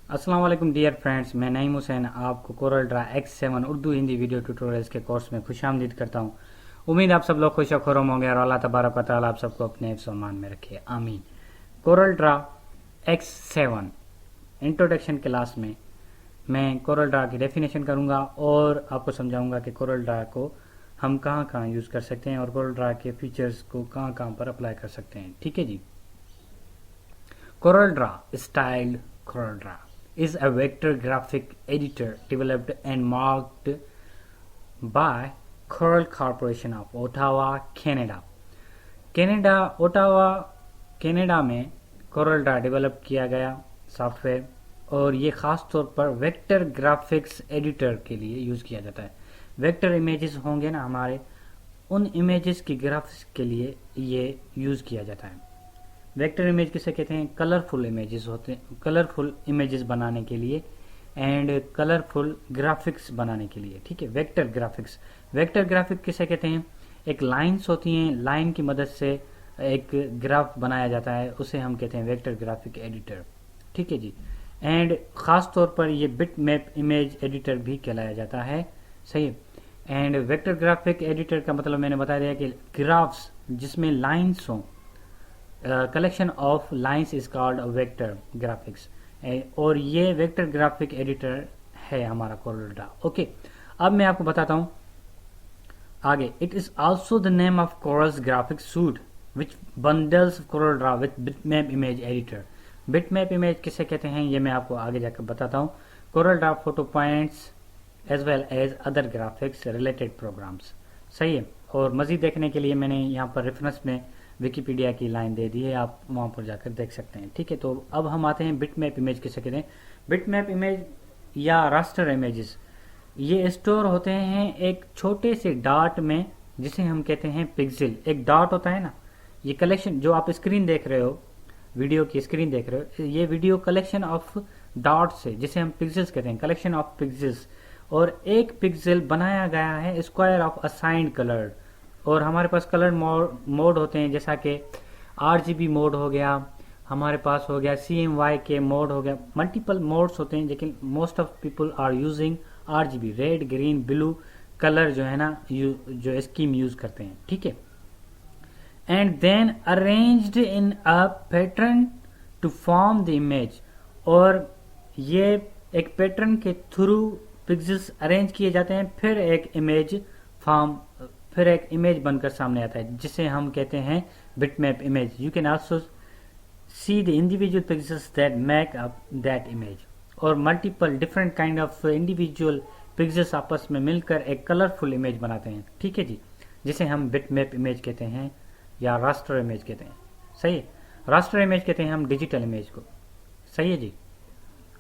अस्सलाम वालेकुम dear friends, मैं नईम हुसैन आपको Corel Draw X7 Urdu Hindi video tutorials के कोर्स में खुशामदीद करता हूँ। उम्मीद आप सब लोग खुश और खुर्रम होंगे और अल्लाह तबारक व तआला आप सबको अपने हिफ्ज़ व अमान में रखे, आमीन। Corel Draw X7 introduction class में मैं कोरल ड्रा की डेफिनेशन करूँगा और आपको समझाऊँगा कि कोरल ड्रा को हम कहाँ कहाँ यूज़ कर सकते हैं और कोरल ड्रा के फीचर्स को कहाँ कहाँ पर अप्लाई कर सकते हैं। ठीक है जी। Corel Draw styled Corel Draw is a vector graphic editor developed and marketed by Corel Corporation of Ottawa, Canada. Ottawa Canada में Corel Draw डेवलप किया गया सॉफ्टवेयर और ये ख़ास तौर पर वेक्टर ग्राफिक्स एडिटर के लिए यूज़ किया जाता है। वेक्टर इमेजेस होंगे ना हमारे, उन इमेजेस की ग्राफिक्स के लिए ये यूज़ किया जाता है। वेक्टर इमेज किसे कहते हैं? कलरफुल इमेजेस होते हैं, कलरफुल इमेजेस बनाने के लिए एंड कलरफुल ग्राफिक्स बनाने के लिए। ठीक है, वेक्टर ग्राफिक्स। वेक्टर ग्राफिक किसे कहते हैं? एक लाइंस होती हैं, लाइन की मदद से एक ग्राफ बनाया जाता है, उसे हम कहते हैं वेक्टर ग्राफिक एडिटर। ठीक है जी। एंड ख़ास तौर पर ये बिट मैप इमेज एडिटर भी कहलाया जाता है। सही है। एंड वेक्टर ग्राफिक एडिटर का मतलब मैंने बता दिया कि ग्राफ्स जिसमें लाइन्स हों, collection of lines is called vector graphics, और ये वेक्टर ग्राफिक एडिटर है हमारा कोरल ड्रा। ओके, अब मैं आपको बताता हूँ आगे। It is also the name of corals graphic suit which bundles Corel Draw with bitmap image editor. Bitmap image किसे कहते हैं ये मैं आपको आगे जाकर बताता हूँ। Corel Draw photo points as well as other graphics related programs. सही है। और मज़ीद देखने के लिए मैंने यहाँ पर रेफरेंस में विकीपीडिया की लाइन दे दी है, आप वहाँ पर जाकर देख सकते हैं। ठीक है, तो अब हम आते हैं बिटमैप इमेज किसे कहते हैं। बिटमैप इमेज या रास्टर इमेजेस ये स्टोर होते हैं एक छोटे से डॉट में जिसे हम कहते हैं पिक्सल। एक डॉट होता है ना, ये कलेक्शन जो आप स्क्रीन देख रहे हो, वीडियो की स्क्रीन देख रहे हो, ये वीडियो कलेक्शन ऑफ डॉट्स है जिसे हम पिक्सल्स कहते हैं, कलेक्शन ऑफ पिक्सल्स। और एक पिक्सल बनाया गया है स्क्वायर ऑफ असाइंड कलर। और हमारे पास कलर मोड होते हैं, जैसा कि RGB मोड हो गया, हमारे पास हो गया CMYK मोड हो गया। मल्टीपल मोड्स होते हैं, लेकिन most of people are using RGB, red green blue colour जो है ना, जो स्कीम यूज करते हैं। ठीक है। And then arranged in a pattern to form the image. और ये एक पैटर्न के थ्रू पिक्सेल्स अरेंज किए जाते हैं, फिर एक इमेज बनकर सामने आता है जिसे हम कहते हैं bitmap image. You can also see the individual pixels that make up that image. और multiple different kind of individual pixels आपस में मिलकर एक कलरफुल इमेज बनाते हैं। ठीक है जी, जिसे हम बिटमैप इमेज कहते हैं या रास्टर इमेज कहते हैं। सही है, रास्टर इमेज कहते हैं हम डिजिटल इमेज को। सही है जी।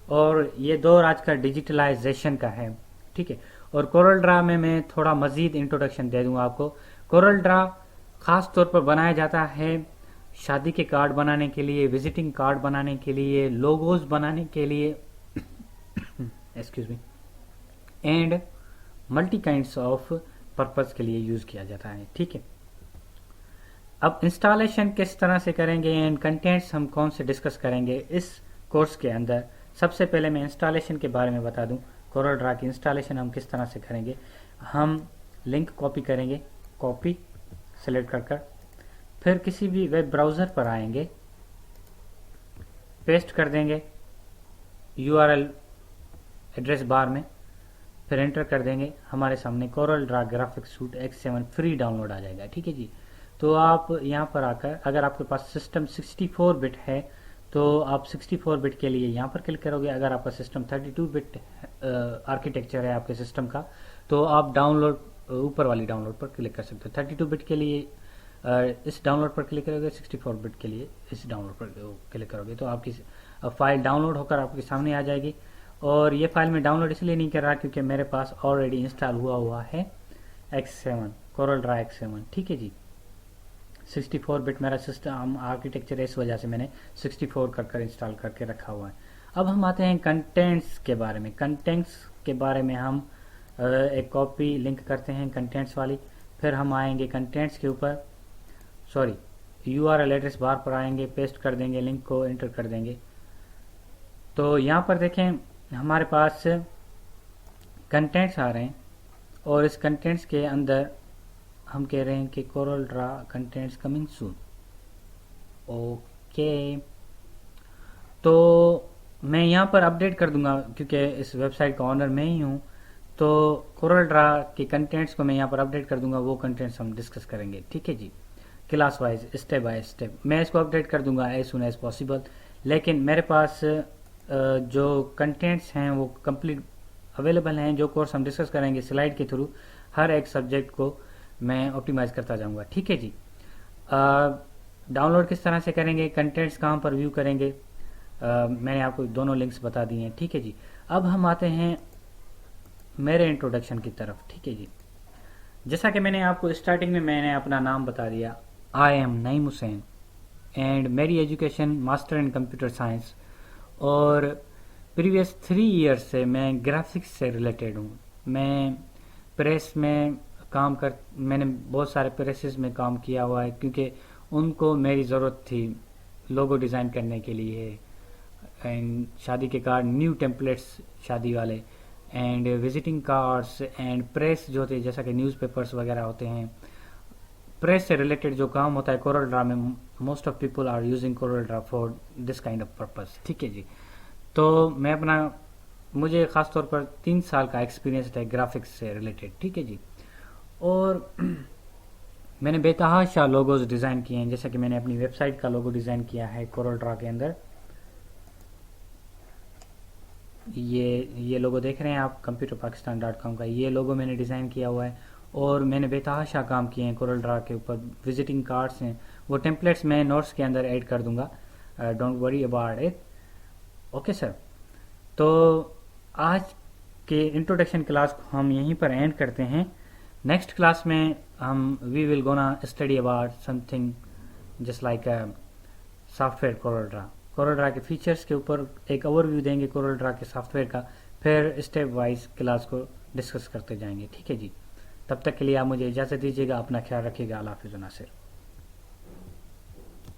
और ये दौर आज का डिजिटलाइजेशन का है। ठीक है। और कोरल ड्रा में मैं थोड़ा मजीद इंट्रोडक्शन दे दूंगा आपको। कोरल ड्रा खास तौर पर बनाया जाता है शादी के कार्ड बनाने के लिए, विजिटिंग कार्ड बनाने के लिए, लोगोज बनाने के लिए excuse me, and multi kinds of purpose के लिए यूज किया जाता है। ठीक है। अब इंस्टॉलेशन किस तरह से करेंगे एंड कंटेंट्स हम कौन से डिस्कस करेंगे इस कोर्स के अंदर। सबसे पहले मैं इंस्टॉलेशन के बारे में बता दूं। कोरल ड्रा की इंस्टॉलेशन हम किस तरह से करेंगे। हम लिंक कॉपी करेंगे, कॉपी सेलेक्ट कर फिर किसी भी वेब ब्राउज़र पर आएंगे, पेस्ट कर देंगे URL एड्रेस बार में, फिर एंटर कर देंगे। हमारे सामने Corel draw graphic suite X7 free download आ जाएगा। ठीक है जी। तो आप यहाँ पर आकर, अगर आपके पास सिस्टम 64 बिट है तो आप 64 बिट के लिए यहाँ पर क्लिक करोगे। अगर आपका सिस्टम 32 बिट आर्किटेक्चर है आपके सिस्टम का, तो आप डाउनलोड ऊपर वाली डाउनलोड पर क्लिक कर सकते हो। 32 बिट के लिए इस डाउनलोड पर क्लिक करोगे, 64 बिट के लिए इस डाउनलोड पर क्लिक करोगे तो आपकी फाइल डाउनलोड होकर आपके सामने आ जाएगी। और ये फाइल में डाउनलोड इसलिए नहीं कर रहा क्योंकि मेरे पास ऑलरेडी इंस्टॉल हुआ है X7, कोरल ड्रा X7। ठीक है जी। 64 बिट मेरा सिस्टम आर्किटेक्चर है, इस वजह से मैंने 64 कर इंस्टॉल करके रखा हुआ है। अब हम आते हैं कंटेंट्स के बारे में। कंटेंट्स के बारे में हम एक कॉपी लिंक करते हैं कंटेंट्स वाली, फिर हम आएंगे कंटेंट्स के ऊपर, URL एड्रेस बार पर आएंगे, पेस्ट कर देंगे, लिंक को एंटर कर देंगे। तो यहाँ पर देखें हमारे पास कंटेंट्स आ रहे हैं और इस कंटेंट्स के अंदर हम कह रहे हैं कि Corel Draw contents coming soon. Okay, तो मैं यहाँ पर अपडेट कर दूंगा क्योंकि इस वेबसाइट का ऑनर मैं ही हूँ। तो कोरल ड्रा के कंटेंट्स को मैं यहाँ पर अपडेट कर दूंगा, वो कंटेंट्स हम डिस्कस करेंगे, ठीक है जी, class wise step by step. मैं इसको अपडेट कर दूंगा एज सुन एज पॉसिबल, लेकिन मेरे पास जो कंटेंट्स हैं वो कंप्लीट अवेलेबल हैं। जो कोर्स हम डिस्कस करेंगे स्लाइड के थ्रू हर एक सब्जेक्ट को मैं ऑप्टिमाइज करता जाऊंगा, ठीक है जी। डाउनलोड किस तरह से करेंगे, कंटेंट्स कहाँ पर व्यू करेंगे, मैंने आपको दोनों लिंक्स बता दिए हैं, ठीक है जी। अब हम आते हैं मेरे इंट्रोडक्शन की तरफ, ठीक है जी। जैसा कि मैंने आपको स्टार्टिंग में मैंने अपना नाम बता दिया, I am Naeem Hussain and मेरी education master in computer science, और प्रीवियस 3 ईयर्स से मैं ग्राफिक्स से रिलेटेड हूँ। मैं प्रेस में मैंने बहुत सारे प्रेसेस में काम किया हुआ है क्योंकि उनको मेरी ज़रूरत थी लोगो डिज़ाइन करने के लिए, एंड शादी के कार्ड, न्यू टेम्पलेट्स शादी वाले, and visiting cards and press जो होते हैं जैसा कि न्यूज़पेपर्स वगैरह होते हैं, प्रेस से रिलेटेड जो काम होता है कोरल ड्रा में, most of people are using Corel Draw for this kind of purpose, ठीक है जी। तो मुझे ख़ास तौर पर 3 साल का एक्सपीरियंस है ग्राफिक्स से रिलेटेड, ठीक है जी। और मैंने बेतहाशा लोगोज डिज़ाइन किए हैं, जैसा कि मैंने अपनी वेबसाइट का लोगो डिज़ाइन किया है कोरल ड्रा के अंदर। ये लोगो देख रहे हैं आप computerpakistan.com का, ये लोगो मैंने डिज़ाइन किया हुआ है और मैंने बेतहाशा काम किए हैं कोरल ड्रा के ऊपर। विजिटिंग कार्ड्स हैं, वो टेम्पलेट्स मैं नोट्स के अंदर ऐड कर दूंगा, don't worry about it, okay sir. तो आज के इंट्रोडक्शन क्लास को हम यहीं पर एंड करते हैं। नेक्स्ट क्लास में we will gonna study about something just like software Corel Draw के फीचर्स के ऊपर एक ओवरव्यू देंगे कोरल ड्रा के सॉफ्टवेयर का, फिर स्टेप वाइज क्लास को डिस्कस करते जाएंगे, ठीक है जी। तब तक के लिए आप मुझे इजाज़त दीजिएगा, अपना ख्याल रखिएगा, अल्लाह हाफ़िज़ नासिर।